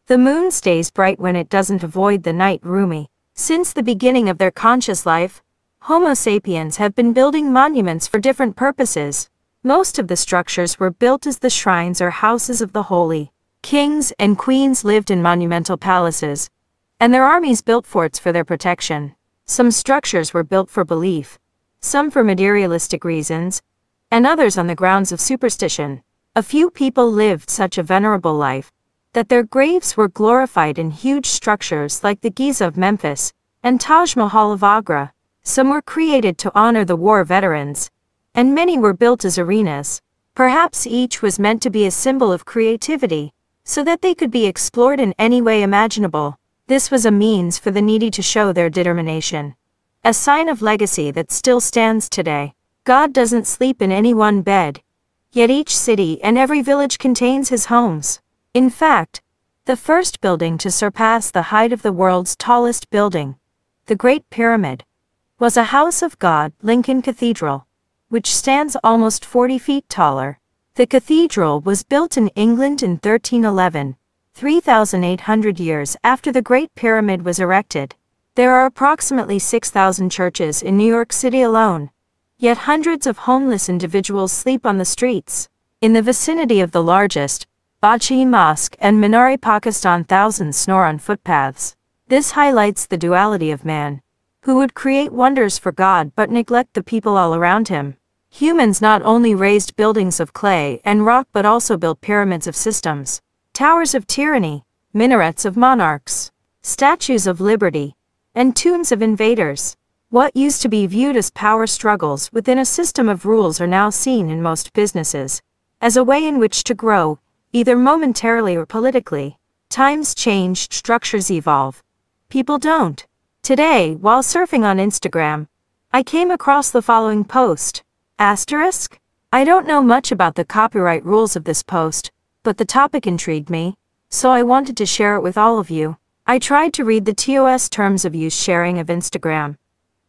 The moon stays bright when it doesn't avoid the night. Rumi. Since the beginning of their conscious life, Homo sapiens have been building monuments for different purposes. Most of the structures were built as the shrines or houses of the holy. Kings and queens lived in monumental palaces, and their armies built forts for their protection. Some structures were built for belief, some for materialistic reasons, and others on the grounds of superstition. A few people lived such a venerable life that their graves were glorified in huge structures like the Giza of Memphis and Taj Mahal of Agra. Some were created to honor the war veterans, and many were built as arenas. Perhaps each was meant to be a symbol of creativity, so that they could be explored in any way imaginable. This was a means for the needy to show their determination, a sign of legacy that still stands today. God doesn't sleep in any one bed, yet each city and every village contains his homes. In fact, the first building to surpass the height of the world's tallest building, the Great Pyramid, was a house of God, Lincoln Cathedral, which stands almost 40 feet taller. The cathedral was built in England in 1311, 3,800 years after the Great Pyramid was erected. There are approximately 6,000 churches in New York City alone, yet hundreds of homeless individuals sleep on the streets. In the vicinity of the largest, Bachi Mosque and Minari, Pakistan, thousands snore on footpaths. This highlights the duality of man, who would create wonders for God but neglect the people all around him. Humans not only raised buildings of clay and rock but also built pyramids of systems, towers of tyranny, minarets of monarchs, statues of liberty, and tombs of invaders. What used to be viewed as power struggles within a system of rules are now seen in most businesses as a way in which to grow, either momentarily or politically. Times change, structures evolve. People don't. Today, while surfing on Instagram, I came across the following post. Asterisk? I don't know much about the copyright rules of this post, but the topic intrigued me, so I wanted to share it with all of you. I tried to read the TOS terms of use sharing of Instagram,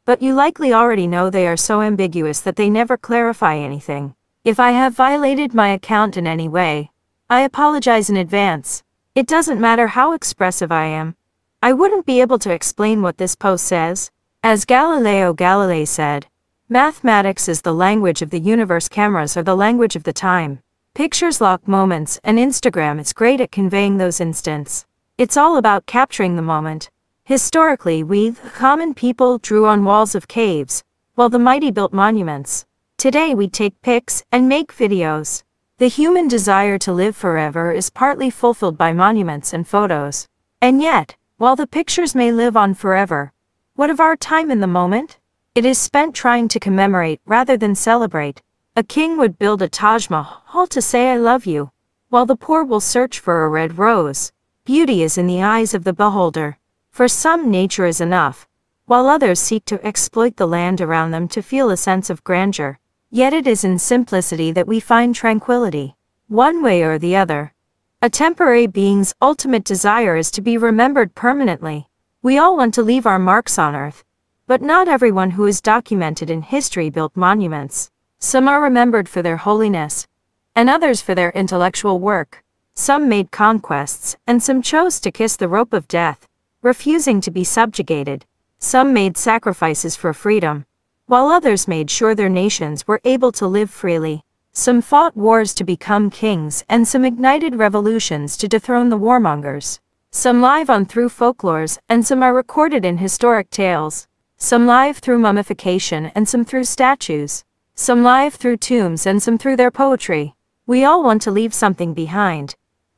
but you likely already know they are so ambiguous that they never clarify anything. If I have violated my account in any way, I apologize in advance. It doesn't matter how expressive I am. I wouldn't be able to explain what this post says. As Galileo Galilei said, mathematics is the language of the universe, cameras are the language of the time. Pictures lock moments, and Instagram is great at conveying those instants. It's all about capturing the moment. Historically, we, the common people, drew on walls of caves, while the mighty built monuments. Today we take pics and make videos. The human desire to live forever is partly fulfilled by monuments and photos. And yet, while the pictures may live on forever, what of our time in the moment? It is spent trying to commemorate rather than celebrate. A king would build a Taj Mahal to say I love you, while the poor will search for a red rose. Beauty is in the eyes of the beholder. For some, nature is enough, while others seek to exploit the land around them to feel a sense of grandeur. Yet it is in simplicity that we find tranquility. One way or the other. A temporary being's ultimate desire is to be remembered permanently. We all want to leave our marks on earth, but not everyone who is documented in history built monuments. Some are remembered for their holiness, and others for their intellectual work. Some made conquests, and some chose to kiss the rope of death, refusing to be subjugated. Some made sacrifices for freedom, while others made sure their nations were able to live freely. Some fought wars to become kings, and some ignited revolutions to dethrone the warmongers. Some live on through folklores, and some are recorded in historic tales. Some live through mummification, and some through statues. Some live through tombs, and some through their poetry. We all want to leave something behind.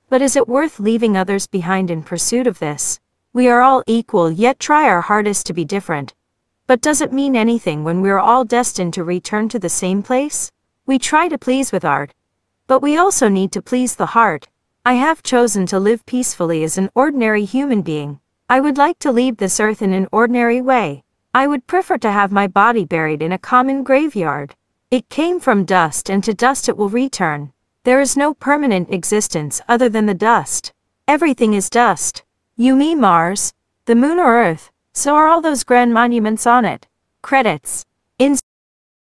But is it worth leaving others behind in pursuit of this? We are all equal, yet try our hardest to be different. But does it mean anything when we're all destined to return to the same place? We try to please with art, but we also need to please the heart. I have chosen to live peacefully as an ordinary human being. I would like to leave this earth in an ordinary way. I would prefer to have my body buried in a common graveyard. It came from dust, and to dust it will return. There is no permanent existence other than the dust. Everything is dust. You, me, Mars, the moon or Earth, so are all those grand monuments on it. Credits.